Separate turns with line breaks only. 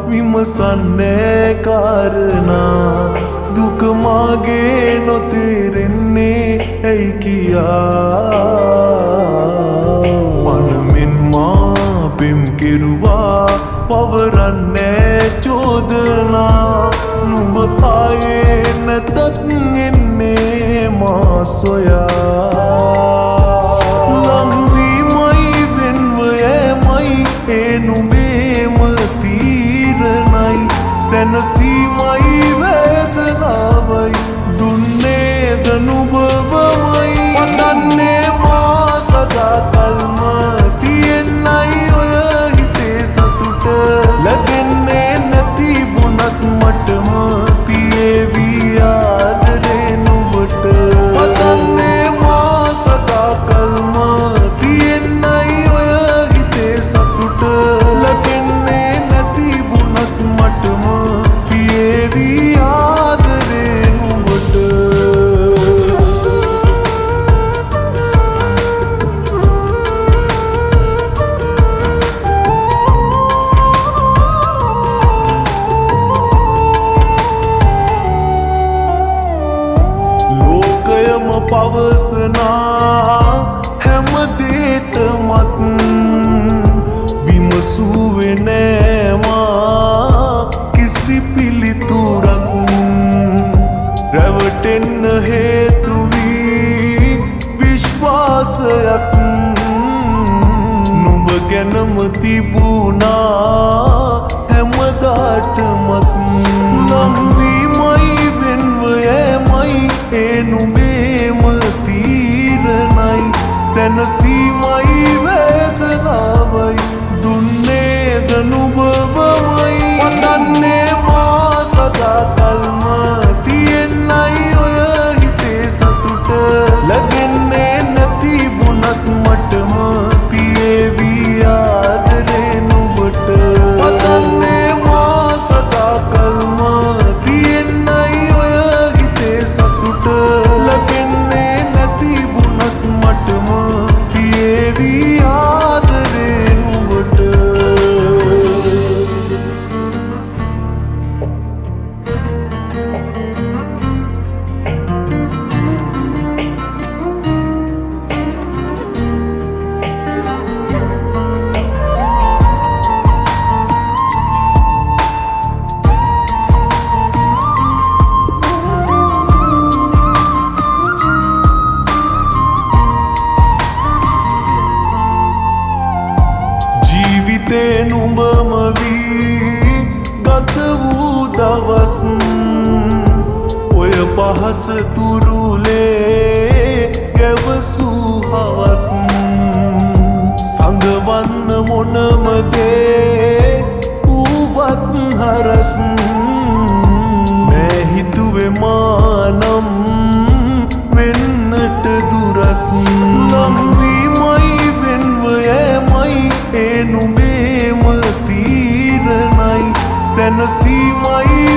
විමසන්නේ කාරණා දුක මාගේ නොතේරෙන්නේ ඇයි කියා මනමින් මා බිම් කෙරුවා පවරන්නේ චෝදනා නුඹ ආයේ නැතත් එන්නේ මා සොයා ලංවීමයි වෙන්ව යෑමයි ඒ නුඹේම තීරණයි සැනසීමයි වේදනාවයි දුන්නේද නුඹවමයි පතන්නේ මා සදාකල්ම තියෙන්නයි ඔය හිතේ සතුට ලැබෙන්නේ නැති වුණත් මටම තියේවි ආදරේ නුඹට පතන්නේ මා සදාකල්ම තියෙන්නයි ඔය හිතේ සතුට ලැබෙන්නේ නැති වුණත් මටම තියේවි ආදරේ නුඹට පවසනා හැම දේටමත් විමසුවේ නෑ මා කිසි පිළිතුරක් රැවටෙන්න හේතු වී විශ්වාසයක් නුඹ ගැනම තිබුණා හැමදාටමත් ලංවීමයි වෙන්ව යෑමයි ඒ නුඹේම තීරණයි සැනසීමයි වේදනාවයි දුන්නේද නුඹවමයි පතන්නේ මා සදාකල්ම තියෙන්නයි ඔය හිතේ සතුට ලැබෙන්නේ නැති වුණත් මටම තියේවි ආදරේ නුඹට පතන්නේ මා සදාකල්ම තියෙන්නයි ඔය හිතේ සතුට ලැබෙන්නේ නැති වුණත් මටම තියේවි ආදරේ නුඹට ජීවිතේ නුඹම වී ගත වූ දවස් ඔය පහස තුරුලේ ගැවසූ හවස් සඟවන්න මොනම දේ වුවත් හරස් මෑ හිතුවේ මානම් වෙන්නට දුරස් ලංවීමයි වෙන්ව යෑමයි ඒ නුඹේම තීරණයි සැනසීමයි